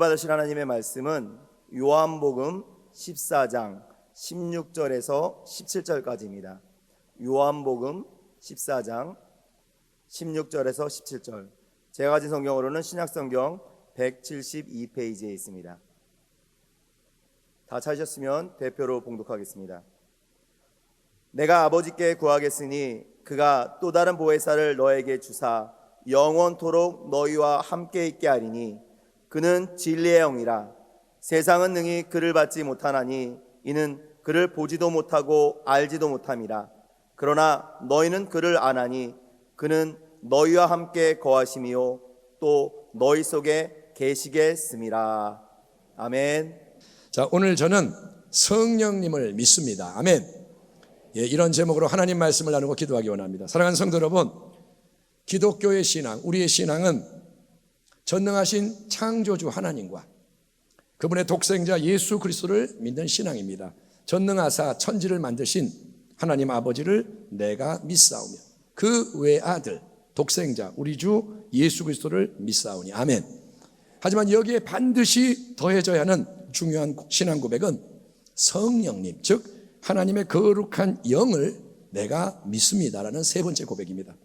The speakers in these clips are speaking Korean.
받으실 하나님의 말씀은 요한복음 14장 16절에서 17절까지입니다. 요한복음 14장 16절에서 17절. 제가 가진 성경으로는 신약성경 172페이지에 있습니다. 다 찾으셨으면 대표로 봉독하겠습니다. 내가 아버지께 구하겠으니 그가 또 다른 보혜사를 너에게 주사 영원토록 너희와 함께 있게 하리니 그는 진리의 영이라. 세상은 능히 그를 받지 못하나니 이는 그를 보지도 못하고 알지도 못함이라. 그러나 너희는 그를 아나니 그는 너희와 함께 거하심이요 또 너희 속에 계시겠음이라. 아멘. 자, 오늘 저는 성령님을 믿습니다. 아멘. 이런 제목으로 하나님 말씀을 나누고 기도하기 원합니다. 사랑하는 성도 여러분, 기독교의 신앙, 우리의 신앙은 전능하신 창조주 하나님과 그분의 독생자 예수 그리스도를 믿는 신앙입니다. 전능하사 천지를 만드신 하나님 아버지를 내가 믿사오며 그 외아들 독생자 우리 주 예수 그리스도를 믿사오니. 아멘. 하지만 여기에 반드시 더해져야 하는 중요한 신앙 고백은 성령님, 즉 하나님의 거룩한 영을 내가 믿습니다라는 세 번째 고백입니다.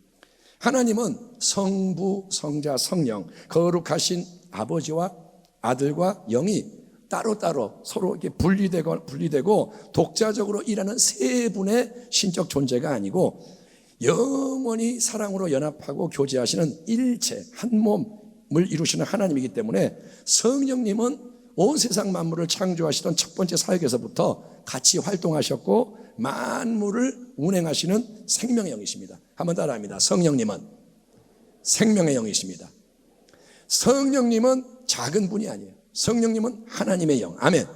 하나님은 성부, 성자, 성령, 거룩하신 아버지와 아들과 영이 따로따로 서로 이렇게 분리되고 독자적으로 일하는 세 분의 신적 존재가 아니고 영원히 사랑으로 연합하고 교제하시는 일체 한 몸을 이루시는 하나님이기 때문에 성령님은 온 세상 만물을 창조하시던 첫 번째 사역에서부터 같이 활동하셨고 만물을 운행하시는 생명의 영이십니다. 한번 따라합니다. 성령님은 생명의 영이십니다. 성령님은 작은 분이 아니에요. 성령님은 하나님의 영. 아멘.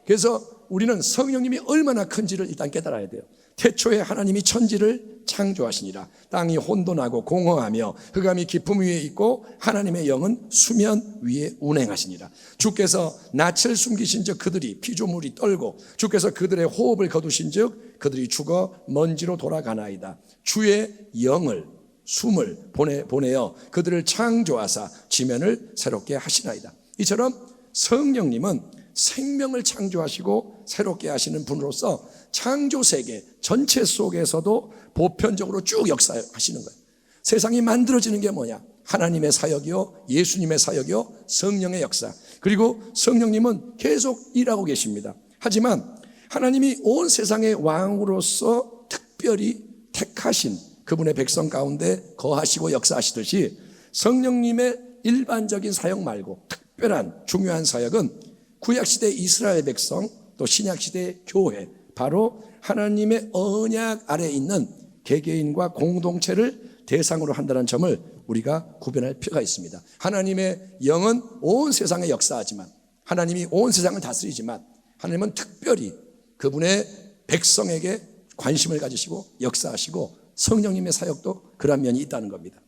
그래서 우리는 성령님이 얼마나 큰지를 일단 깨달아야 돼요. 태초에 하나님이 천지를 창조하시니라. 땅이 혼돈하고 공허하며 흑암이 깊음 위에 있고 하나님의 영은 수면 위에 운행하시니라. 주께서 낯을 숨기신 즉 그들이 피조물이 떨고 주께서 그들의 호흡을 거두신 즉 그들이 죽어 먼지로 돌아가나이다. 주의 영을 숨을 보내어 그들을 창조하사 지면을 새롭게 하시나이다. 이처럼 성령님은 생명을 창조하시고 새롭게 하시는 분으로서 창조세계 전체 속에서도 보편적으로 쭉 역사하시는 거예요. 세상이 만들어지는 게 뭐냐? 하나님의 사역이요, 예수님의 사역이요, 성령의 역사. 그리고 성령님은 계속 일하고 계십니다. 하지만 하나님이 온 세상의 왕으로서 특별히 택하신 그분의 백성 가운데 거하시고 역사하시듯이 성령님의 일반적인 사역 말고 특별한 중요한 사역은 구약시대 이스라엘 백성 또 신약시대 교회, 바로 하나님의 언약 아래에 있는 개개인과 공동체를 대상으로 한다는 점을 우리가 구별할 필요가 있습니다. 하나님의 영은 온 세상에 역사하지만, 하나님이 온 세상을 다스리지만 하나님은 특별히 그분의 백성에게 관심을 가지시고 역사하시고 성령님의 사역도 그런 면이 있다는 겁니다.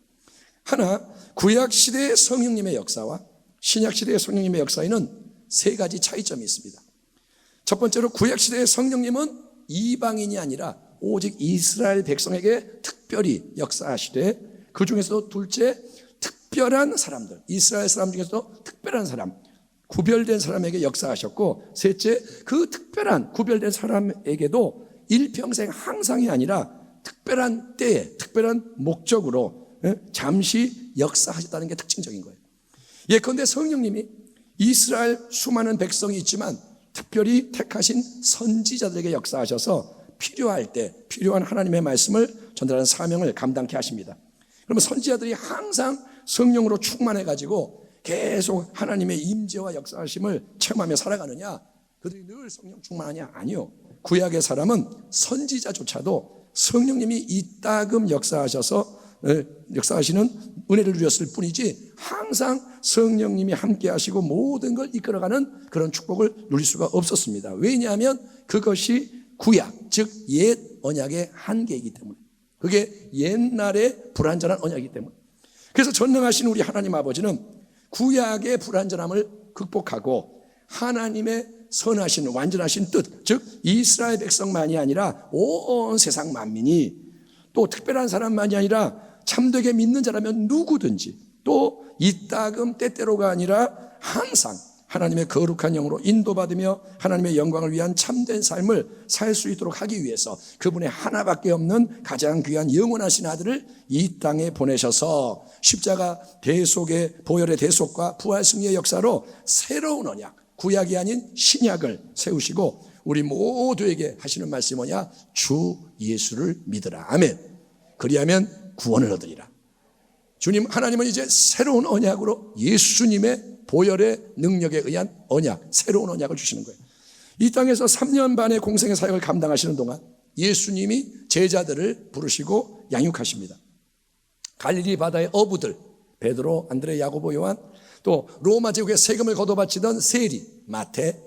하나, 구약시대의 성령님의 역사와 신약시대의 성령님의 역사에는 세 가지 차이점이 있습니다. 첫 번째로 구약시대의 성령님은 이방인이 아니라 오직 이스라엘 백성에게 특별히 역사하시되, 그 중에서도 둘째, 특별한 사람들, 이스라엘 사람 중에서도 특별한 사람, 구별된 사람에게 역사하셨고, 셋째, 그 특별한 구별된 사람에게도 일평생 항상이 아니라 특별한 때에 특별한 목적으로 잠시 역사하셨다는 게 특징적인 거예요. 예컨대 성령님이 이스라엘 수많은 백성이 있지만 특별히 택하신 선지자들에게 역사하셔서 필요할 때 필요한 하나님의 말씀을 전달하는 사명을 감당케 하십니다. 그러면 선지자들이 항상 성령으로 충만해가지고 계속 하나님의 임재와 역사하심을 체험하며 살아가느냐? 그들이 늘 성령 충만하냐? 아니요. 구약의 사람은 선지자조차도 성령님이 이따금 역사하시는 은혜를 누렸을 뿐이지 항상 성령님이 함께 하시고 모든 걸 이끌어가는 그런 축복을 누릴 수가 없었습니다. 왜냐하면 그것이 구약, 즉 옛 언약의 한계이기 때문에, 그게 옛날의 불완전한 언약이기 때문에. 그래서 전능하신 우리 하나님 아버지는 구약의 불완전함을 극복하고 하나님의 선하신 완전하신 뜻, 즉 이스라엘 백성만이 아니라 온 세상 만민이, 또 특별한 사람만이 아니라 참되게 믿는 자라면 누구든지, 또 이따금 때때로가 아니라 항상 하나님의 거룩한 영으로 인도받으며 하나님의 영광을 위한 참된 삶을 살 수 있도록 하기 위해서 그분의 하나밖에 없는 가장 귀한 영원하신 아들을 이 땅에 보내셔서 십자가 대속의 보혈의 대속과 부활 승리의 역사로 새로운 언약, 구약이 아닌 신약을 세우시고 우리 모두에게 하시는 말씀이 뭐냐? 주 예수를 믿으라. 아멘. 그리하면 구원을 얻으리라. 주님 하나님은 이제 새로운 언약으로 예수님의 보혈의 능력에 의한 언약, 새로운 언약을 주시는 거예요. 이 땅에서 3년 반의 공생의 사역을 감당하시는 동안 예수님이 제자들을 부르시고 양육하십니다. 갈릴리 바다의 어부들, 베드로, 안드레, 야고보, 요한, 또 로마 제국의 세금을 걷어바치던 세리, 마태,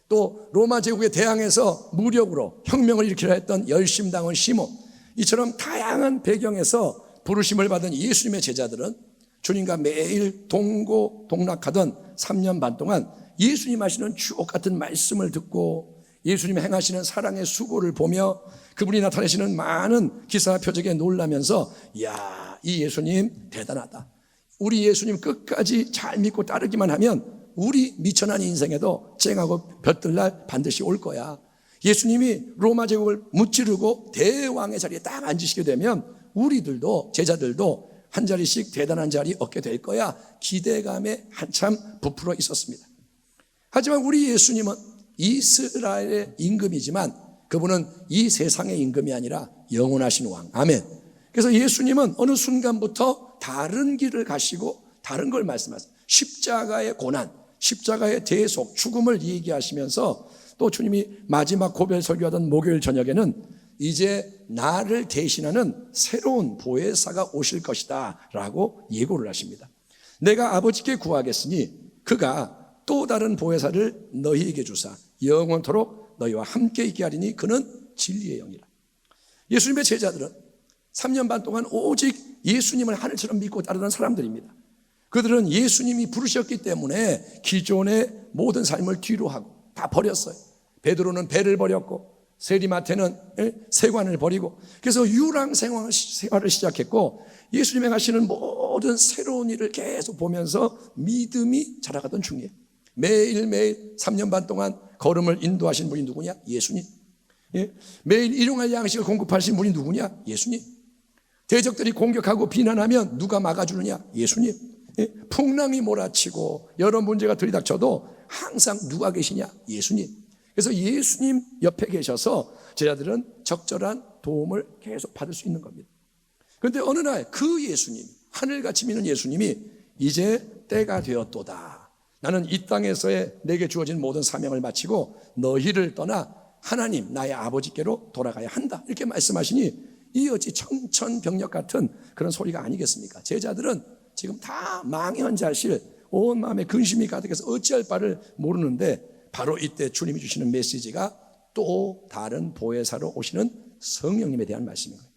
또 로마 제국에 대항해서 무력으로 혁명을 일으키려 했던 열심당원 시몬, 이처럼 다양한 배경에서 부르심을 받은 예수님의 제자들은 주님과 매일 동고동락하던 3년 반 동안 예수님 하시는 주옥 같은 말씀을 듣고 예수님 행하시는 사랑의 수고를 보며 그분이 나타내시는 많은 기사 표적에 놀라면서 이야, 이 예수님 대단하다. 우리 예수님 끝까지 잘 믿고 따르기만 하면 우리 미천한 인생에도 쨍하고 볕들날 반드시 올 거야. 예수님이 로마 제국을 무찌르고 대왕의 자리에 딱 앉으시게 되면 우리들도 제자들도 한 자리씩 대단한 자리 얻게 될 거야. 기대감에 한참 부풀어 있었습니다. 하지만 우리 예수님은 이스라엘의 임금이지만 그분은 이 세상의 임금이 아니라 영원하신 왕. 아멘. 그래서 예수님은 어느 순간부터 다른 길을 가시고 다른 걸 말씀하세요. 십자가의 고난, 십자가의 대속, 죽음을 얘기하시면서 또 주님이 마지막 고별 설교하던 목요일 저녁에는 이제 나를 대신하는 새로운 보혜사가 오실 것이다 라고 예고를 하십니다. 내가 아버지께 구하겠으니 그가 또 다른 보혜사를 너희에게 주사 영원토록 너희와 함께 있게 하리니 그는 진리의 영이라. 예수님의 제자들은 3년 반 동안 오직 예수님을 하늘처럼 믿고 따르는 사람들입니다. 그들은 예수님이 부르셨기 때문에 기존의 모든 삶을 뒤로 하고 다 버렸어요. 베드로는 배를 버렸고 세리마태는 세관을 버리고 그래서 유랑 생활을 시작했고 예수님이 하시는 모든 새로운 일을 계속 보면서 믿음이 자라가던 중이에요. 매일매일 3년 반 동안 걸음을 인도하신 분이 누구냐? 예수님. 매일 일용할 양식을 공급하신 분이 누구냐? 예수님. 대적들이 공격하고 비난하면 누가 막아주느냐? 예수님. 풍랑이 몰아치고 여러 문제가 들이닥쳐도 항상 누가 계시냐? 예수님. 그래서 예수님 옆에 계셔서 제자들은 적절한 도움을 계속 받을 수 있는 겁니다. 그런데 어느 날 그 예수님, 하늘같이 믿는 예수님이 이제 때가 되었도다. 나는 이 땅에서의 내게 주어진 모든 사명을 마치고 너희를 떠나 하나님 나의 아버지께로 돌아가야 한다. 이렇게 말씀하시니 이 어찌 청천벽력 같은 그런 소리가 아니겠습니까? 제자들은 지금 다 망연자실, 온 마음에 근심이 가득해서 어찌할 바를 모르는데 바로 이때 주님이 주시는 메시지가 또 다른 보혜사로 오시는 성령님에 대한 말씀인 거예요.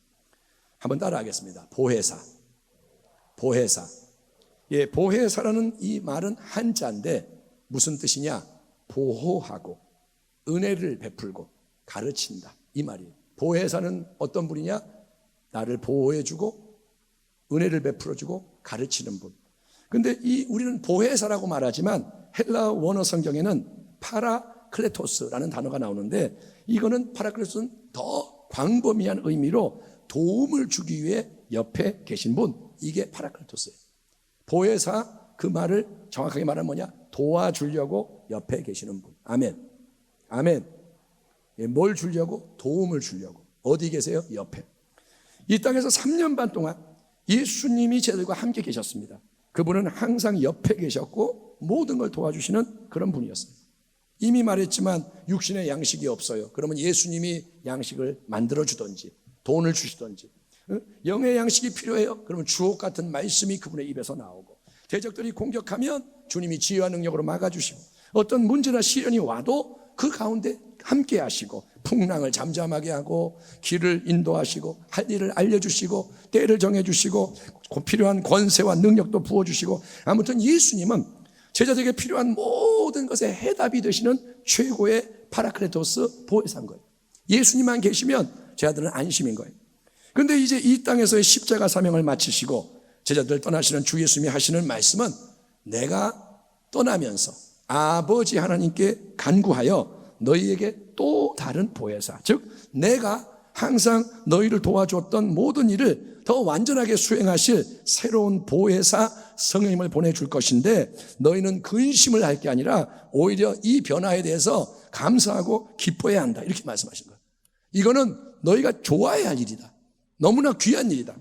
한번 따라하겠습니다. 보혜사. 보혜사. 예, 보혜사라는 이 말은 한자인데 무슨 뜻이냐? 보호하고 은혜를 베풀고 가르친다. 이 말이에요. 보혜사는 어떤 분이냐? 나를 보호해주고 은혜를 베풀어주고 가르치는 분. 근데 우리는 보혜사라고 말하지만 헬라 원어 성경에는 파라클레토스라는 단어가 나오는데 이거는 파라클레토스는 더 광범위한 의미로 도움을 주기 위해 옆에 계신 분, 이게 파라클레토스예요. 보혜사, 그 말을 정확하게 말하면 뭐냐? 도와주려고 옆에 계시는 분. 아멘. 아멘. 뭘 주려고? 도움을 주려고. 어디 계세요? 옆에. 이 땅에서 3년 반 동안 예수님이 제자들과 함께 계셨습니다. 그분은 항상 옆에 계셨고 모든 걸 도와주시는 그런 분이었어요. 이미 말했지만 육신의 양식이 없어요. 그러면 예수님이 양식을 만들어주든지 돈을 주시든지, 영의 양식이 필요해요. 그러면 주옥 같은 말씀이 그분의 입에서 나오고, 대적들이 공격하면 주님이 지혜와 능력으로 막아주시고, 어떤 문제나 시련이 와도 그 가운데 함께 하시고 풍랑을 잠잠하게 하고 길을 인도하시고 할 일을 알려주시고 때를 정해주시고 필요한 권세와 능력도 부어주시고, 아무튼 예수님은 제자들에게 필요한 모든 것에 해답이 되시는 최고의 파라클레토스 보혜사인 거예요. 예수님만 계시면 제자들은 안심인 거예요. 그런데 이제 이 땅에서의 십자가 사명을 마치시고 제자들 떠나시는 주 예수님이 하시는 말씀은 내가 떠나면서 아버지 하나님께 간구하여 너희에게 또 다른 보혜사, 즉 내가 항상 너희를 도와줬던 모든 일을 더 완전하게 수행하실 새로운 보혜사 성령님을 보내줄 것인데 너희는 근심을 할 게 아니라 오히려 이 변화에 대해서 감사하고 기뻐해야 한다, 이렇게 말씀하신 거예요. 이거는 너희가 좋아해야 할 일이다. 너무나 귀한 일이다.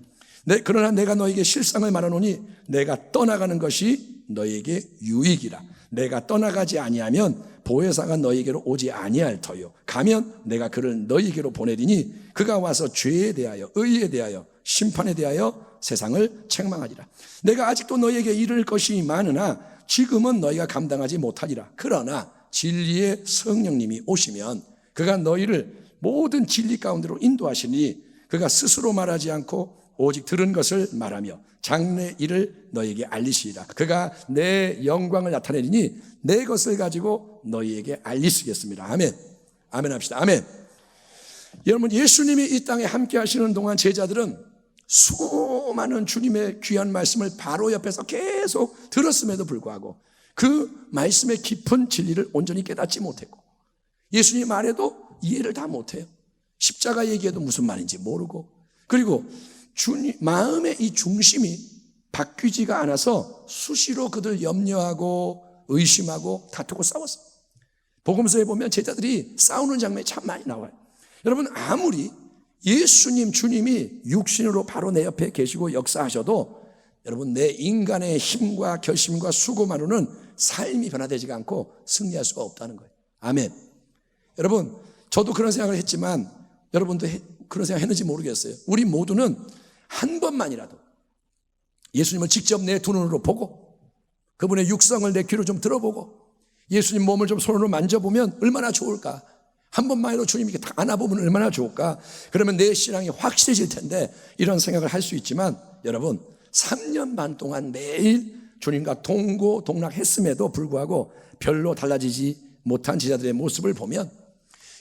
그러나 내가 너희에게 실상을 말하노니 내가 떠나가는 것이 너희에게 유익이라. 내가 떠나가지 아니하면 보혜사가 너희에게로 오지 아니할 터요. 가면 내가 그를 너희에게로 보내리니 그가 와서 죄에 대하여 의에 대하여 심판에 대하여 세상을 책망하리라. 내가 아직도 너희에게 이를 것이 많으나 지금은 너희가 감당하지 못하리라. 그러나 진리의 성령님이 오시면 그가 너희를 모든 진리 가운데로 인도하시니 그가 스스로 말하지 않고 오직 들은 것을 말하며 장래 일을 너희에게 알리시리라. 그가 내 영광을 나타내리니 내 것을 가지고 너희에게 알리시겠습니다. 아멘. 아멘 합시다. 아멘. 여러분, 예수님이 이 땅에 함께 하시는 동안 제자들은 수많은 주님의 귀한 말씀을 바로 옆에서 계속 들었음에도 불구하고 그 말씀의 깊은 진리를 온전히 깨닫지 못했고 예수님 말해도 이해를 다 못해요. 십자가 얘기해도 무슨 말인지 모르고, 그리고 주님 마음의 이 중심이 바뀌지가 않아서 수시로 그들 염려하고 의심하고 다투고 싸웠어요. 복음서에 보면 제자들이 싸우는 장면이 참 많이 나와요. 여러분, 아무리 예수님 주님이 육신으로 바로 내 옆에 계시고 역사하셔도 여러분, 내 인간의 힘과 결심과 수고만으로는 삶이 변화되지가 않고 승리할 수가 없다는 거예요. 아멘. 여러분, 저도 그런 생각을 했지만 여러분도 그런 생각 했는지 모르겠어요. 우리 모두는 한 번만이라도 예수님을 직접 내 두 눈으로 보고 그분의 육성을 내 귀로 좀 들어보고 예수님 몸을 좀 손으로 만져보면 얼마나 좋을까. 한 번만이라도 주님 이렇게 다 안아보면 얼마나 좋을까. 그러면 내 신앙이 확실해질 텐데, 이런 생각을 할 수 있지만 여러분, 3년 반 동안 매일 주님과 동고동락했음에도 불구하고 별로 달라지지 못한 제자들의 모습을 보면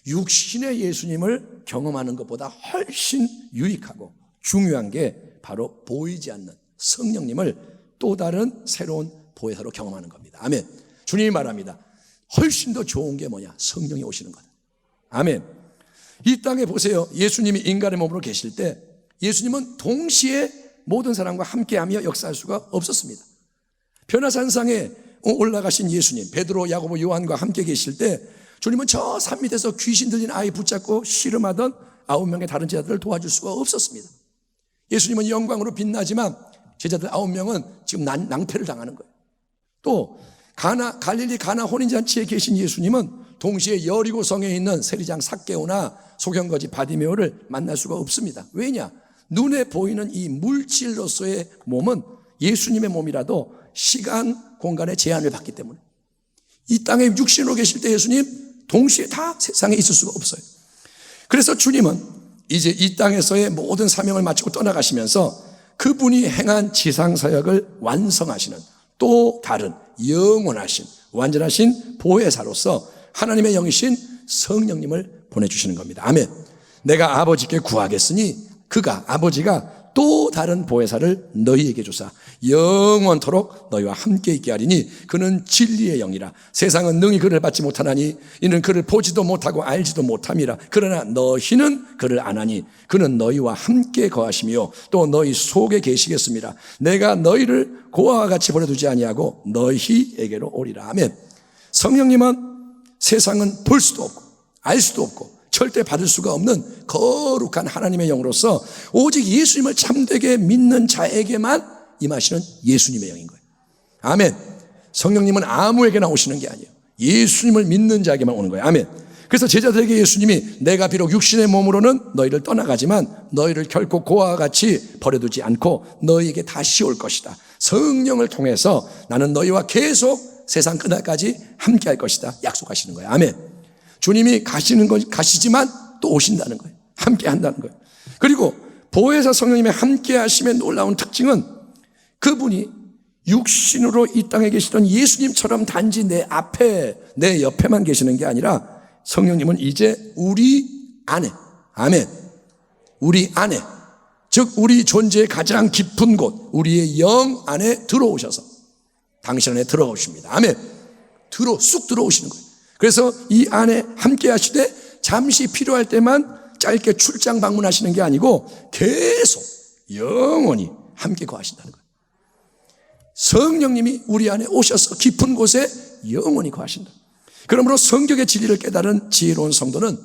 육신의 예수님을 경험하는 것보다 훨씬 유익하고 중요한 게 바로 보이지 않는 성령님을 또 다른 새로운 보혜사로 경험하는 겁니다. 아멘. 주님이 말합니다. 훨씬 더 좋은 게 뭐냐? 성령이 오시는 거다. 아멘. 이 땅에 보세요. 예수님이 인간의 몸으로 계실 때 예수님은 동시에 모든 사람과 함께하며 역사할 수가 없었습니다. 변화산상에 올라가신 예수님, 베드로, 야고보, 요한과 함께 계실 때 주님은 저 산 밑에서 귀신 들린 아이 붙잡고 씨름하던 9명의 다른 제자들을 도와줄 수가 없었습니다. 예수님은 영광으로 빛나지만 제자들 9명은 지금 낭패를 당하는 거예요. 또 갈릴리 가나 혼인잔치에 계신 예수님은 동시에 여리고성에 있는 세리장 삭개오나 소경거지 바디메오를 만날 수가 없습니다. 왜냐? 눈에 보이는 이 물질로서의 몸은 예수님의 몸이라도 시간, 공간의 제한을 받기 때문에 이 땅에 육신으로 계실 때 예수님 동시에 다 세상에 있을 수가 없어요. 그래서 주님은 이제 이 땅에서의 모든 사명을 마치고 떠나가시면서 그분이 행한 지상사역을 완성하시는 또 다른 영원하신 완전하신 보혜사로서 하나님의 영이신 성령님을 보내주시는 겁니다. 아멘. 내가 아버지께 구하겠으니 그가 아버지가 또 다른 보혜사를 너희에게 주사 영원토록 너희와 함께 있게 하리니 그는 진리의 영이라. 세상은 능히 그를 받지 못하나니 이는 그를 보지도 못하고 알지도 못함이라. 그러나 너희는 그를 아나니 그는 너희와 함께 거하시며 또 너희 속에 계시겠습니다. 내가 너희를 고아와 같이 버려두지 아니하고 너희에게로 오리라. 아멘. 성령님은 세상은 볼 수도 없고 알 수도 없고 절대 받을 수가 없는 거룩한 하나님의 영으로서 오직 예수님을 참되게 믿는 자에게만 임하시는 예수님의 영인 거예요. 아멘. 성령님은 아무에게나 오시는 게 아니에요. 예수님을 믿는 자에게만 오는 거예요. 아멘. 그래서 제자들에게 예수님이 내가 비록 육신의 몸으로는 너희를 떠나가지만 너희를 결코 고아와 같이 버려두지 않고 너희에게 다시 올 것이다. 성령을 통해서 나는 너희와 계속 세상 끝날까지 함께 할 것이다. 약속하시는 거예요. 아멘. 주님이 가시지만 또 오신다는 거예요. 함께 한다는 거예요. 그리고 보혜사 성령님의 함께 하심의 놀라운 특징은 그분이 육신으로 이 땅에 계시던 예수님처럼 단지 내 앞에 내 옆에만 계시는 게 아니라 성령님은 이제 우리 안에, 아멘, 우리 안에, 즉 우리 존재의 가장 깊은 곳 우리의 영 안에 들어오셔서 당신 안에 들어오십니다. 아멘. 쑥 들어오시는 거예요. 그래서 이 안에 함께 하시되 잠시 필요할 때만 짧게 출장 방문하시는 게 아니고 계속 영원히 함께 거하신다는 거예요. 성령님이 우리 안에 오셔서 깊은 곳에 영원히 거하신다. 그러므로 성경의 진리를 깨달은 지혜로운 성도는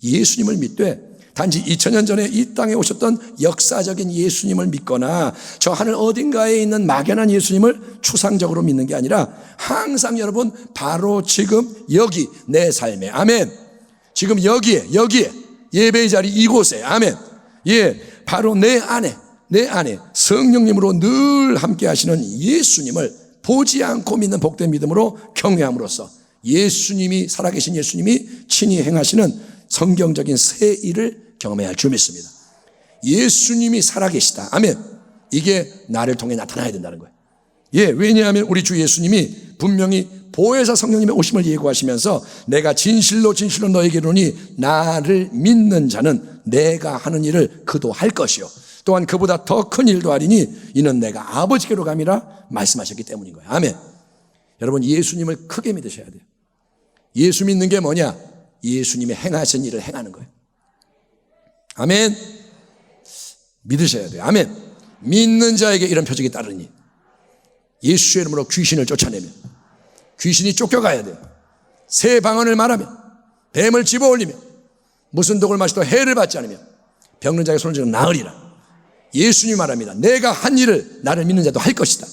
예수님을 믿되 단지 2000년 전에 이 땅에 오셨던 역사적인 예수님을 믿거나 저 하늘 어딘가에 있는 막연한 예수님을 추상적으로 믿는 게 아니라 항상 여러분 바로 지금 여기 내 삶에, 아멘, 지금 여기에 예배의 자리 이곳에, 아멘, 예, 바로 내 안에 성령님으로 늘 함께 하시는 예수님을 보지 않고 믿는 복된 믿음으로 경외함으로써 예수님이, 살아계신 예수님이 친히 행하시는 성경적인 새 일을 경험해야 할 줄 믿습니다. 예수님이 살아계시다, 아멘, 이게 나를 통해 나타나야 된다는 거예요. 예, 왜냐하면 우리 주 예수님이 분명히 보혜사 성령님의 오심을 예고하시면서 내가 진실로 너에게 이르노니 나를 믿는 자는 내가 하는 일을 그도 할 것이요 또한 그보다 더 큰 일도 하리니 이는 내가 아버지께로 감이라 말씀하셨기 때문인 거예요. 아멘. 여러분, 예수님을 크게 믿으셔야 돼요. 예수 믿는 게 뭐냐? 예수님의 행하신 일을 행하는 거예요. 아멘. 믿으셔야 돼요. 아멘. 믿는 자에게 이런 표적이 따르니 예수의 이름으로 귀신을 쫓아내면 귀신이 쫓겨가야 돼요. 새 방언을 말하면, 뱀을 집어올리면, 무슨 독을 마셔도 해를 받지 않으면 병든 자에게 손을 쥐어 나으리라. 예수님이 말합니다. 내가 한 일을 나를 믿는 자도 할 것이다.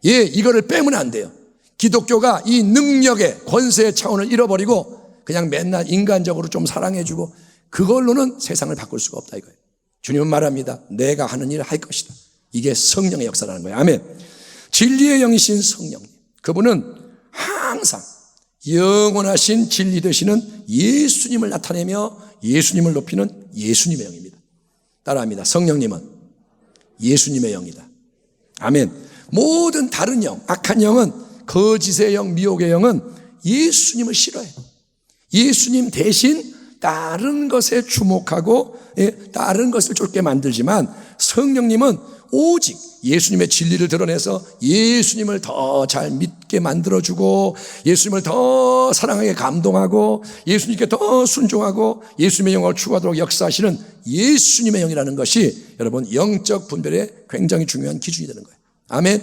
예, 이거를 빼면 안 돼요. 기독교가 이 능력의 권세의 차원을 잃어버리고 그냥 맨날 인간적으로 좀 사랑해주고 그걸로는 세상을 바꿀 수가 없다 이거예요. 주님은 말합니다. 내가 하는 일을 할 것이다. 이게 성령의 역사라는 거예요. 아멘. 진리의 영이신 성령님, 그분은 항상 영원하신 진리 되시는 예수님을 나타내며 예수님을 높이는 예수님의 영입니다. 따라합니다. 성령님은 예수님의 영이다. 아멘. 모든 다른 영, 악한 영은, 거짓의 영, 미혹의 영은 예수님을 싫어해요. 예수님 대신 다른 것에 주목하고 다른 것을 쫓게 만들지만 성령님은 오직 예수님의 진리를 드러내서 예수님을 더 잘 믿게 만들어주고 예수님을 더 사랑하게 감동하고 예수님께 더 순종하고 예수님의 영을 추구하도록 역사하시는 예수님의 영이라는 것이 여러분 영적 분별에 굉장히 중요한 기준이 되는 거예요. 아멘.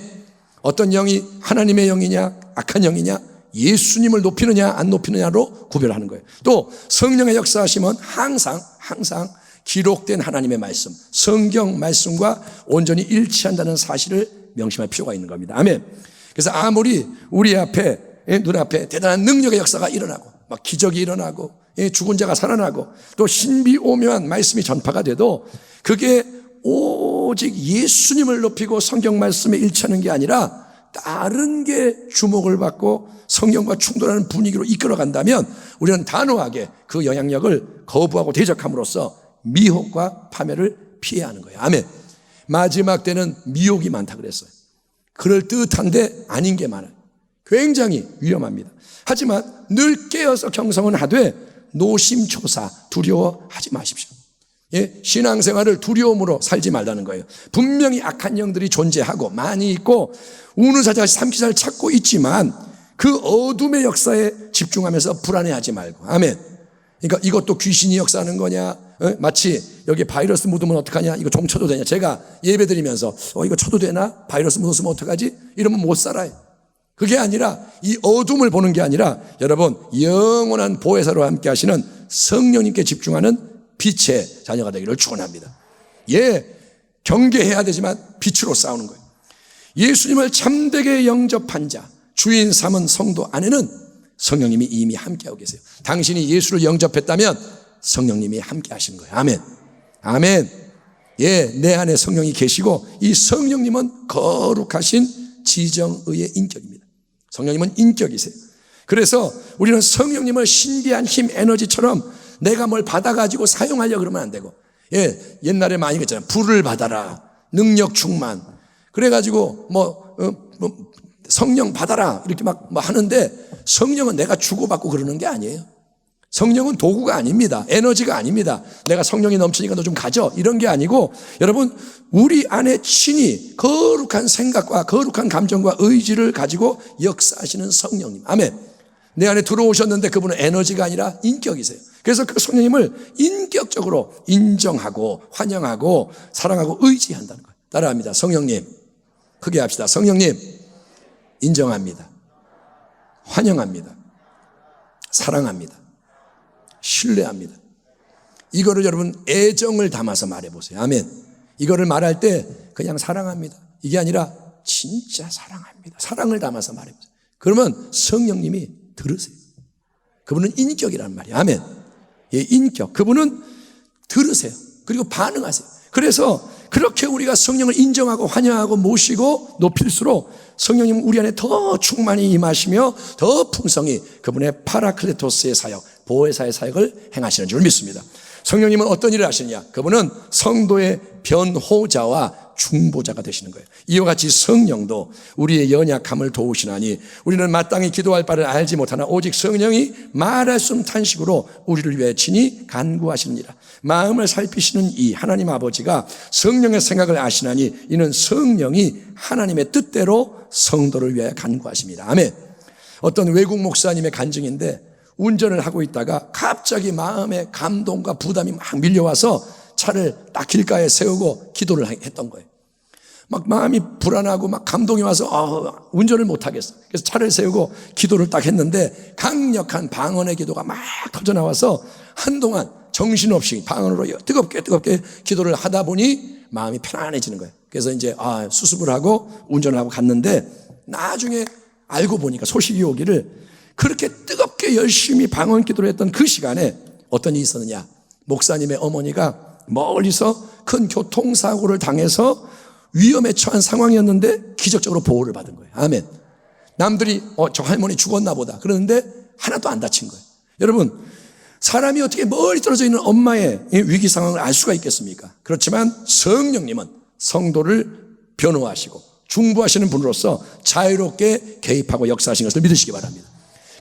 어떤 영이 하나님의 영이냐 악한 영이냐 예수님을 높이느냐 안 높이느냐로 구별하는 거예요. 또 성령의 역사하심은 항상 기록된 하나님의 말씀, 성경 말씀과 온전히 일치한다는 사실을 명심할 필요가 있는 겁니다. 아멘. 그래서 아무리 우리 앞에, 눈앞에 대단한 능력의 역사가 일어나고 막 기적이 일어나고 죽은 자가 살아나고 또 신비오묘한 말씀이 전파가 돼도 그게 오직 예수님을 높이고 성경 말씀에 일치하는 게 아니라 다른 게 주목을 받고 성경과 충돌하는 분위기로 이끌어간다면 우리는 단호하게 그 영향력을 거부하고 대적함으로써 미혹과 파멸을 피해야 하는 거예요. 아멘. 마지막 때는 미혹이 많다 그랬어요. 그럴듯한데 아닌 게 많아요. 굉장히 위험합니다. 하지만 늘 깨어서 경성은 하되 노심초사 두려워하지 마십시오. 예, 신앙생활을 두려움으로 살지 말라는 거예요. 분명히 악한 영들이 존재하고 많이 있고 우는 사자같이 삼키사를 찾고 있지만 그 어둠의 역사에 집중하면서 불안해하지 말고. 아멘. 그러니까 이것도 귀신이 역사하는 거냐, 마치 여기 바이러스 묻으면 어떡하냐, 이거 종 쳐도 되냐, 제가 예배 드리면서 이거 쳐도 되나, 바이러스 묻었으면 어떡하지, 이러면 못 살아요. 그게 아니라 이 어둠을 보는 게 아니라 여러분 영원한 보혜사로 함께 하시는 성령님께 집중하는 빛의 자녀가 되기를 축원합니다. 예, 경계해야 되지만 빛으로 싸우는 거예요. 예수님을 참되게 영접한 자, 주인 삼은 성도 안에는 성령님이 이미 함께하고 계세요. 당신이 예수를 영접했다면 성령님이 함께 하시는 거예요. 아멘. 아멘. 예, 내 안에 성령이 계시고 이 성령님은 거룩하신 지정의의 인격입니다. 성령님은 인격이세요. 그래서 우리는 성령님을 신비한 힘, 에너지처럼 내가 뭘 받아가지고 사용하려고 그러면 안 되고, 예, 옛날에 많이 그랬잖아요. 불을 받아라, 능력 충만. 그래가지고 성령 받아라 이렇게 막 하는데 성령은 내가 주고받고 그러는 게 아니에요. 성령은 도구가 아닙니다. 에너지가 아닙니다. 내가 성령이 넘치니까 너 좀 가져, 이런 게 아니고, 여러분, 우리 안에 친히 거룩한 생각과 거룩한 감정과 의지를 가지고 역사하시는 성령님. 아멘. 내 안에 들어오셨는데 그분은 에너지가 아니라 인격이세요. 그래서 그 성령님을 인격적으로 인정하고 환영하고 사랑하고 의지한다는 거예요. 따라합니다. 성령님, 크게 합시다. 성령님, 인정합니다. 환영합니다. 사랑합니다. 신뢰합니다. 이거를 여러분 애정을 담아서 말해보세요. 아멘. 이거를 말할 때 그냥 사랑합니다, 이게 아니라 진짜 사랑합니다. 사랑을 담아서 말해보세요. 그러면 성령님이 들으세요. 그분은 인격이란 말이에요. 아멘. 예, 인격. 그분은 들으세요. 그리고 반응하세요. 그래서 그렇게 우리가 성령을 인정하고 환영하고 모시고 높일수록 성령님은 우리 안에 더 충만히 임하시며 더 풍성히 그분의 파라클레토스의 사역, 보혜사의 사역을 행하시는 줄 믿습니다. 성령님은 어떤 일을 하시느냐? 그분은 성도의 변호자와 중보자가 되시는 거예요. 이와 같이 성령도 우리의 연약함을 도우시나니 우리는 마땅히 기도할 바를 알지 못하나 오직 성령이 말할 수 없는 탄식으로 우리를 위해 친히 간구하시느니라. 마음을 살피시는 이 하나님 아버지가 성령의 생각을 아시나니 이는 성령이 하나님의 뜻대로 성도를 위하여 간구하십니다. 아멘. 어떤 외국 목사님의 간증인데 운전을 하고 있다가 갑자기 마음에 감동과 부담이 막 밀려와서 차를 딱 길가에 세우고 기도를 했던 거예요. 막 마음이 불안하고 막 감동이 와서 운전을 못하겠어. 그래서 차를 세우고 기도를 딱 했는데 강력한 방언의 기도가 막 터져나와서 한동안 정신없이 방언으로 뜨겁게 기도를 하다 보니 마음이 편안해지는 거예요. 그래서 이제 수습을 하고 운전을 하고 갔는데 나중에 알고 보니까 소식이 오기를 그렇게 뜨겁게 열심히 방언 기도를 했던 그 시간에 어떤 일이 있었느냐. 목사님의 어머니가 멀리서 큰 교통사고를 당해서 위험에 처한 상황이었는데 기적적으로 보호를 받은 거예요. 아멘. 남들이 저 할머니 죽었나 보다 그러는데 하나도 안 다친 거예요. 여러분, 사람이 어떻게 멀리 떨어져 있는 엄마의 위기 상황을 알 수가 있겠습니까? 그렇지만 성령님은 성도를 변호하시고 중보하시는 분으로서 자유롭게 개입하고 역사하시는 것을 믿으시기 바랍니다.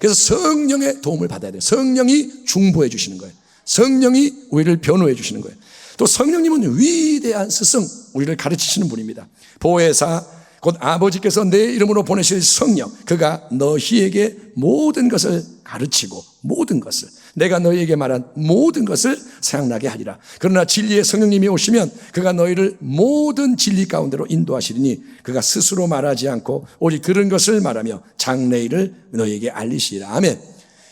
그래서 성령의 도움을 받아야 돼요. 성령이 중보해 주시는 거예요. 성령이 우리를 변호해 주시는 거예요. 또 성령님은 위대한 스승, 우리를 가르치시는 분입니다. 보혜사, 곧 아버지께서 내 이름으로 보내실 성령, 그가 너희에게 모든 것을 가르치고 모든 것을, 내가 너희에게 말한 모든 것을 생각나게 하리라. 그러나 진리의 성령님이 오시면 그가 너희를 모든 진리 가운데로 인도하시리니 그가 스스로 말하지 않고 오직 들은 것을 말하며 장래일을 너희에게 알리시리라. 아멘.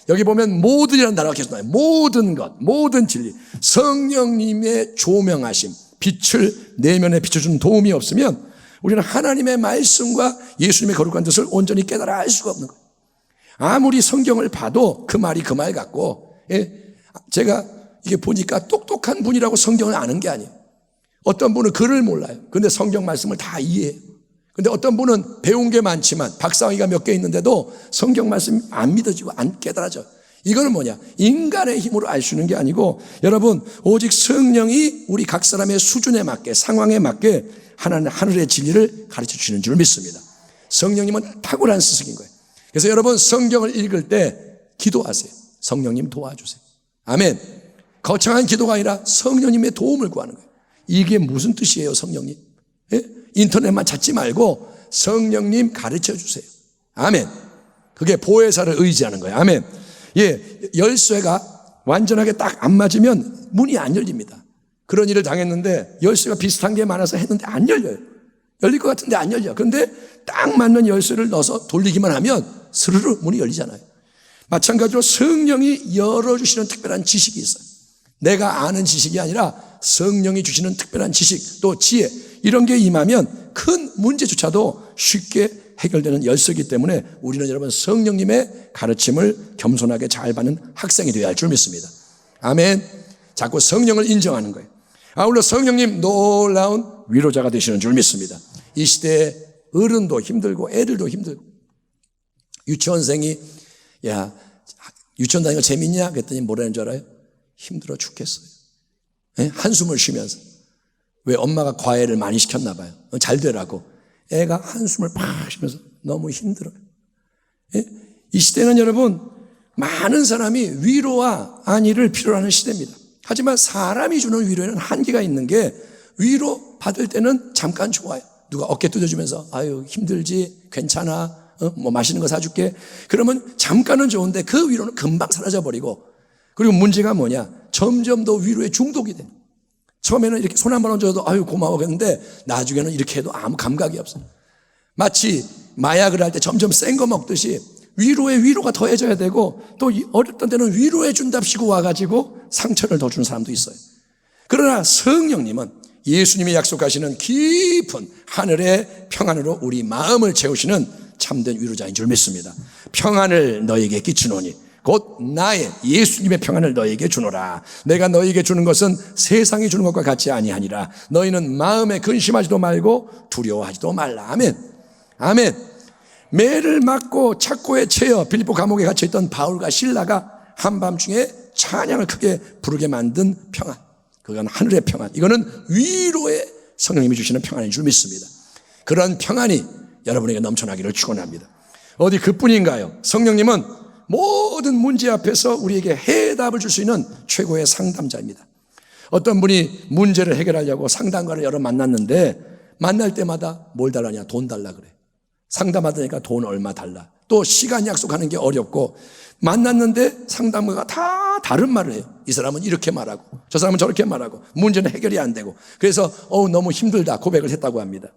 여기 보면 모든이라는 단어가 계속 나와요. 모든 것, 모든 진리. 성령님의 조명하심, 빛을 내면에 비춰주는 도움이 없으면 우리는 하나님의 말씀과 예수님의 거룩한 뜻을 온전히 깨달아 알 수가 없는 거예요. 아무리 성경을 봐도 그 말이 그 말 같고, 제가 이게 보니까 똑똑한 분이라고 성경을 아는 게 아니에요. 어떤 분은 글을 몰라요. 근데 성경 말씀을 다 이해해요. 근데 어떤 분은 배운 게 많지만 박사학위가 몇 개 있는데도 성경 말씀이 안 믿어지고 안 깨달아져. 이거는 뭐냐? 인간의 힘으로 알 수 있는 게 아니고, 여러분, 오직 성령이 우리 각 사람의 수준에 맞게, 상황에 맞게 하늘의 진리를 가르쳐 주시는 줄 믿습니다. 성령님은 탁월한 스승인 거예요. 그래서 여러분, 성경을 읽을 때 기도하세요. 성령님 도와주세요. 아멘. 거창한 기도가 아니라 성령님의 도움을 구하는 거예요. 이게 무슨 뜻이에요, 성령님? 인터넷만 찾지 말고 성령님 가르쳐 주세요. 아멘. 그게 보혜사를 의지하는 거예요. 아멘. 열쇠가 완전하게 딱 안 맞으면 문이 안 열립니다. 그런 일을 당했는데 열쇠가 비슷한 게 많아서 했는데 안 열려요. 열릴 것 같은데 안 열려. 그런데 딱 맞는 열쇠를 넣어서 돌리기만 하면 스르르 문이 열리잖아요. 마찬가지로 성령이 열어주시는 특별한 지식이 있어요. 내가 아는 지식이 아니라 성령이 주시는 특별한 지식, 또 지혜, 이런 게 임하면 큰 문제조차도 쉽게 해결되는 열쇠이기 때문에 우리는 여러분 성령님의 가르침을 겸손하게 잘 받는 학생이 되어야 할 줄 믿습니다. 아멘. 자꾸 성령을 인정하는 거예요. 아울러 성령님 놀라운 위로자가 되시는 줄 믿습니다. 이 시대에 어른도 힘들고 애들도 힘들고, 유치원생이 유치원 다니는 거 재밌냐? 그랬더니 뭐라는 줄 알아요? 힘들어 죽겠어요. 한숨을 쉬면서. 왜? 엄마가 과외를 많이 시켰나 봐요. 잘 되라고. 애가 한숨을 팍 쉬면서 너무 힘들어요. 이 시대는 여러분 많은 사람이 위로와 안위를 필요로 하는 시대입니다. 하지만 사람이 주는 위로에는 한계가 있는 게 위로 받을 때는 잠깐 좋아요. 누가 어깨 두드려주면서 아유 힘들지 괜찮아 뭐 맛있는 거 사줄게. 그러면 잠깐은 좋은데 그 위로는 금방 사라져버리고, 그리고 문제가 뭐냐, 점점 더 위로에 중독이 돼. 처음에는 이렇게 손 한 번 얹어도 아유 고마워 했는데 나중에는 이렇게 해도 아무 감각이 없어요. 마치 마약을 할 때 점점 센 거 먹듯이 위로에 위로가 더해져야 되고, 또 어렸던 때는 위로해 준답시고 와가지고 상처를 더 주는 사람도 있어요. 그러나 성령님은 예수님이 약속하시는 깊은 하늘의 평안으로 우리 마음을 채우시는 참된 위로자인 줄 믿습니다. 평안을 너에게 끼치노니 곧 나의 예수님의 평안을 너에게 주노라. 내가 너에게 주는 것은 세상이 주는 것과 같이 아니하니라. 너희는 마음에 근심하지도 말고 두려워하지도 말라. 아멘. 아멘. 매를 맞고 착고에 채여 빌립보 감옥에 갇혀있던 바울과 실라가 한밤중에 찬양을 크게 부르게 만든 평안, 그건 하늘의 평안, 이거는 위로의 성령님이 주시는 평안인 줄 믿습니다. 그런 평안이 여러분에게 넘쳐나기를 축원합니다. 어디 그뿐인가요? 성령님은 모든 문제 앞에서 우리에게 해답을 줄 수 있는 최고의 상담자입니다. 어떤 분이 문제를 해결하려고 상담가를 여러 만났는데 만날 때마다 뭘 달라냐? 돈 달라 그래. 상담하다니까 돈 얼마 달라. 또 시간 약속하는 게 어렵고, 만났는데 상담가가 다 다른 말을 해요. 이 사람은 이렇게 말하고 저 사람은 저렇게 말하고 문제는 해결이 안 되고, 그래서 너무 힘들다 고백을 했다고 합니다.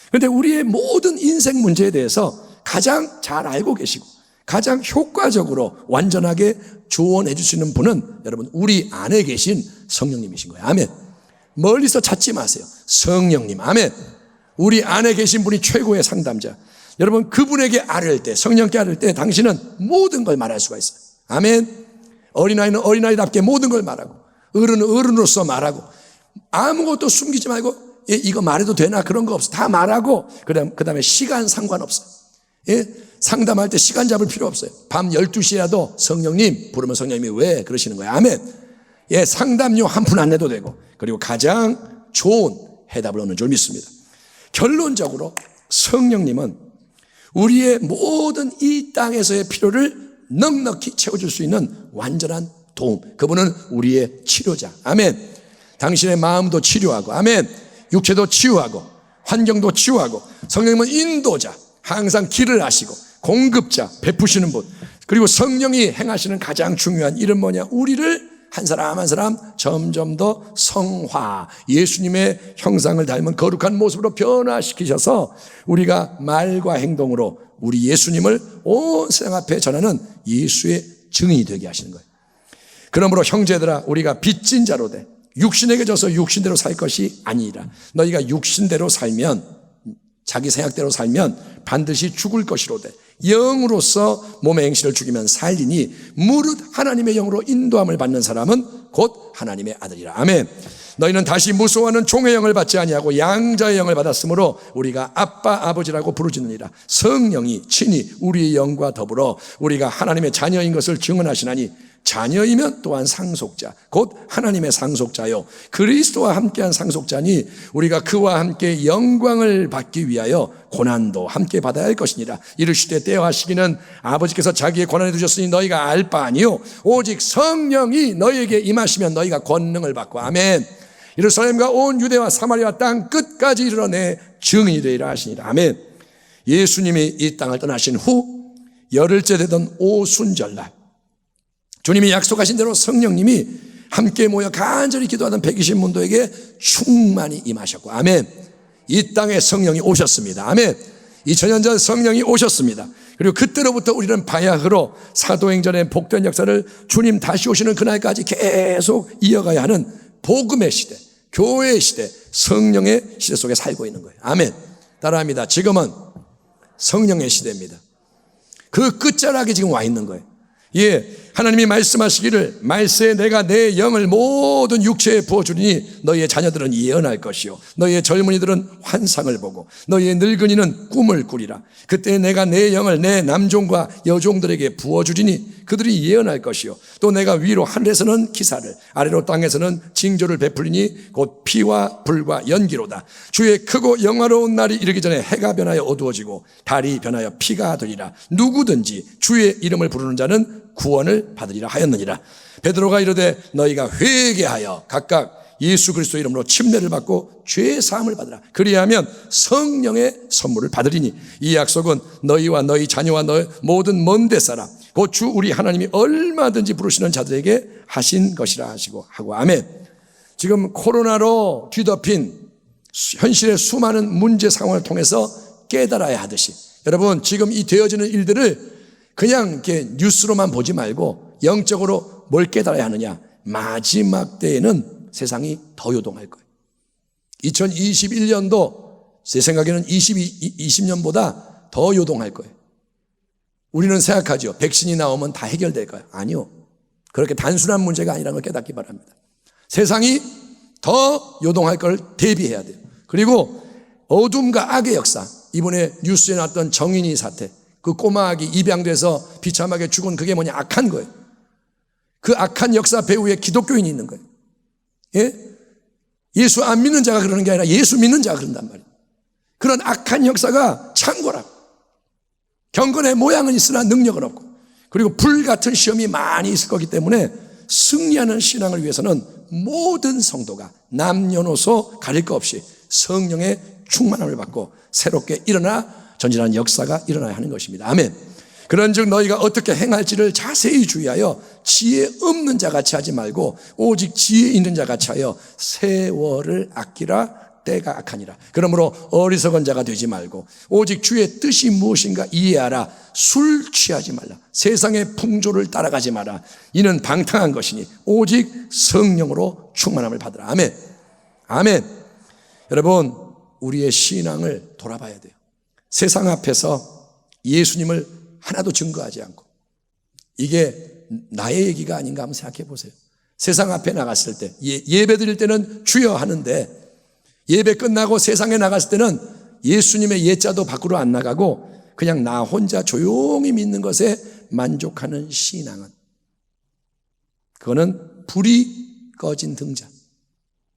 그런데 우리의 모든 인생 문제에 대해서 가장 잘 알고 계시고 가장 효과적으로 완전하게 조언해 주시는 분은 여러분 우리 안에 계신 성령님이신 거예요. 아멘. 멀리서 찾지 마세요. 성령님. 아멘. 우리 안에 계신 분이 최고의 상담자. 여러분 그분에게 아뢰을 때, 성령께 아뢰을 때 당신은 모든 걸 말할 수가 있어요. 아멘. 어린아이는 어린아이답게 모든 걸 말하고, 어른은 어른으로서 말하고, 아무것도 숨기지 말고 이거 말해도 되나 그런 거 없어. 다 말하고, 그 다음에 시간 상관없어. 상담할 때 시간 잡을 필요 없어요. 밤 12시라도 성령님 부르면 성령님이 왜 그러시는 거예요. 아멘. 상담료 한 푼 안 내도 되고, 그리고 가장 좋은 해답을 얻는 줄 믿습니다. 결론적으로 성령님은 우리의 모든 이 땅에서의 필요를 넉넉히 채워줄 수 있는 완전한 도움, 그분은 우리의 치료자. 아멘. 당신의 마음도 치료하고, 아멘, 육체도 치유하고 환경도 치유하고, 성령님은 인도자, 항상 길을 아시고 공급자, 베푸시는 분, 그리고 성령이 행하시는 가장 중요한 일은 뭐냐, 우리를 한 사람 한 사람 점점 더 성화, 예수님의 형상을 닮은 거룩한 모습으로 변화시키셔서 우리가 말과 행동으로 우리 예수님을 온 세상 앞에 전하는 예수의 증인이 되게 하시는 거예요. 그러므로 형제들아, 우리가 빚진 자로 돼 육신에게 져서 육신대로 살 것이 아니라, 너희가 육신대로 살면, 자기 생각대로 살면 반드시 죽을 것이로되 영으로서 몸의 행실을 죽이면 살리니 무릇 하나님의 영으로 인도함을 받는 사람은 곧 하나님의 아들이라. 아멘. 너희는 다시 무소하는 종의 영을 받지 아니하고 양자의 영을 받았으므로 우리가 아빠 아버지라고 부르짖느니라. 성령이 친히 우리의 영과 더불어 우리가 하나님의 자녀인 것을 증언하시나니, 자녀이면 또한 상속자, 곧 하나님의 상속자요 그리스도와 함께한 상속자니 우리가 그와 함께 영광을 받기 위하여 고난도 함께 받아야 할 것이니라. 이르시되 때와 시기는 아버지께서 자기의 권한에 두셨으니 너희가 알 바 아니요 오직 성령이 너희에게 임하시면 너희가 권능을 받고, 아멘, 예루살렘과 온 유대와 사마리아 땅 끝까지 이르러 내 증인이 되리라 하시니라. 아멘. 예수님이 이 땅을 떠나신 후 열흘째 되던 오순절날, 주님이 약속하신 대로 성령님이 함께 모여 간절히 기도하던 120문도에게 충만히 임하셨고, 아멘, 이 땅에 성령이 오셨습니다. 아멘. 2000년 전 성령이 오셨습니다. 그리고 그때로부터 우리는 바야흐로 사도행전의 복된 역사를 주님 다시 오시는 그날까지 계속 이어가야 하는 복음의 시대, 교회의 시대, 성령의 시대 속에 살고 있는 거예요. 아멘. 따라합니다. 지금은 성령의 시대입니다. 그 끝자락에 지금 와 있는 거예요. 하나님이 말씀하시기를 말세에 내가 내 영을 모든 육체에 부어주리니 너희의 자녀들은 예언할 것이요 너희의 젊은이들은 환상을 보고 너희의 늙은이는 꿈을 꾸리라. 그때 내가 내 영을 내 남종과 여종들에게 부어주리니 그들이 예언할 것이요 또 내가 위로 하늘에서는 기사를, 아래로 땅에서는 징조를 베풀리니 곧 피와 불과 연기로다. 주의 크고 영화로운 날이 이르기 전에 해가 변하여 어두워지고 달이 변하여 피가 되리라. 누구든지 주의 이름을 부르는 자는 구원을 받으리라 하였느니라. 베드로가 이르되 너희가 회개하여 각각 예수 그리스도 이름으로 침례를 받고 죄 사함을 받으라. 그리하면 성령의 선물을 받으리니 이 약속은 너희와 너희 자녀와 너희 모든 먼 데 사람 곧 주 우리 하나님이 얼마든지 부르시는 자들에게 하신 것이라 하시고 하고. 아멘. 지금 코로나로 뒤덮인 현실의 수많은 문제 상황을 통해서 깨달아야 하듯이, 여러분 지금 이 되어지는 일들을 그냥 이렇게 뉴스로만 보지 말고 영적으로 뭘 깨달아야 하느냐. 마지막 때에는 세상이 더 요동할 거예요. 2021년도 제 생각에는 20년보다 더 요동할 거예요. 우리는 생각하죠. 백신이 나오면 다 해결될까요? 아니요. 그렇게 단순한 문제가 아니라는 걸 깨닫기 바랍니다. 세상이 더 요동할 걸 대비해야 돼요. 그리고 어둠과 악의 역사, 이번에 뉴스에 나왔던 정인이 사태, 그 꼬마 아기 입양돼서 비참하게 죽은 그게 뭐냐? 악한 거예요. 그 악한 역사 배후에 기독교인이 있는 거예요. 예? 예수 안 믿는 자가 그러는 게 아니라 예수 믿는 자가 그런단 말이에요. 그런 악한 역사가 창고라고. 경건의 모양은 있으나 능력은 없고, 그리고 불같은 시험이 많이 있을 거기 때문에 승리하는 신앙을 위해서는 모든 성도가 남녀노소 가릴 것 없이 성령의 충만함을 받고 새롭게 일어나 전진하는 역사가 일어나야 하는 것입니다. 아멘. 그런즉 너희가 어떻게 행할지를 자세히 주의하여 지혜 없는 자같이 하지 말고 오직 지혜 있는 자같이 하여 세월을 아끼라. 때가 악하니라. 그러므로 어리석은 자가 되지 말고 오직 주의 뜻이 무엇인가 이해하라. 술 취하지 말라. 세상의 풍조를 따라가지 마라. 이는 방탕한 것이니 오직 성령으로 충만함을 받으라. 아멘. 아멘. 여러분, 우리의 신앙을 돌아봐야 돼요. 세상 앞에서 예수님을 하나도 증거하지 않고, 이게 나의 얘기가 아닌가 한번 생각해 보세요. 세상 앞에 나갔을 때, 예배 드릴 때는 주여 하는데 예배 끝나고 세상에 나갔을 때는 예수님의 예자도 밖으로 안 나가고 그냥 나 혼자 조용히 믿는 것에 만족하는 신앙은, 그거는 불이 꺼진 등잔,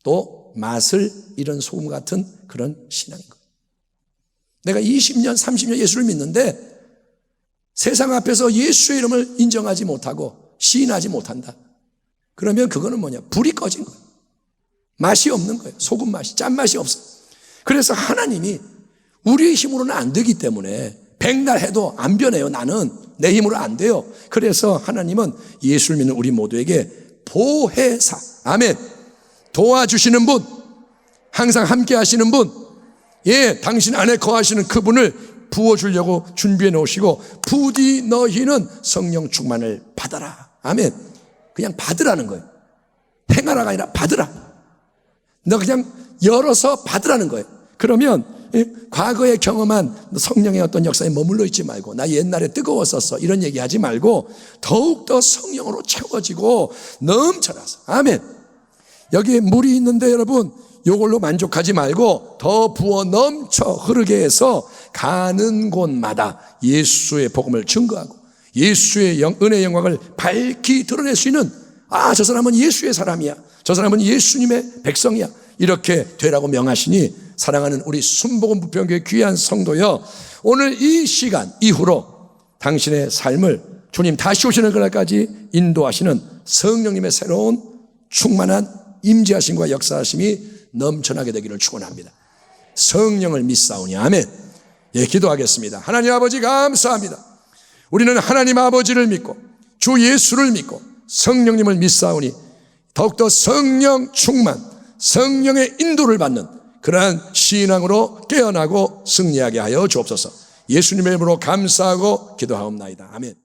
또 맛을 잃은 소금 같은 그런 신앙인 거예요. 내가 20년, 30년 예수를 믿는데 세상 앞에서 예수의 이름을 인정하지 못하고 시인하지 못한다. 그러면 그거는 뭐냐? 불이 꺼진 거예요. 맛이 없는 거예요. 소금 맛이, 짠맛이 없어. 그래서 하나님이 우리의 힘으로는 안 되기 때문에 백날 해도 안 변해요. 나는 내 힘으로 안 돼요. 그래서 하나님은 예수를 믿는 우리 모두에게 보혜사, 아멘, 도와주시는 분, 항상 함께 하시는 분, 예, 당신 안에 거하시는 그분을 부어주려고 준비해 놓으시고 부디 너희는 성령 충만을 받아라. 아멘. 그냥 받으라는 거예요. 행하라가 아니라 받으라. 너 그냥 열어서 받으라는 거예요. 그러면 과거에 경험한 성령의 어떤 역사에 머물러 있지 말고 나 옛날에 뜨거웠었어 이런 얘기하지 말고 더욱더 성령으로 채워지고 넘쳐나서, 아멘. 여기에 물이 있는데 여러분, 이걸로 만족하지 말고 더 부어 넘쳐 흐르게 해서 가는 곳마다 예수의 복음을 증거하고 예수의 은혜의 영광을 밝히 드러낼 수 있는, 아, 저 사람은 예수의 사람이야, 저 사람은 예수님의 백성이야, 이렇게 되라고 명하시니, 사랑하는 우리 순복음 부평교회 귀한 성도여, 오늘 이 시간 이후로 당신의 삶을 주님 다시 오시는 그날까지 인도하시는 성령님의 새로운 충만한 임재하심과 역사하심이 넘쳐나게 되기를 축원합니다. 성령을 믿사오니, 아멘. 예, 기도하겠습니다. 하나님 아버지 감사합니다. 우리는 하나님 아버지를 믿고 주 예수를 믿고 성령님을 믿사오니 더욱더 성령 충만, 성령의 인도를 받는 그러한 신앙으로 깨어나고 승리하게 하여 주옵소서. 예수님의 이름으로 감사하고 기도하옵나이다. 아멘.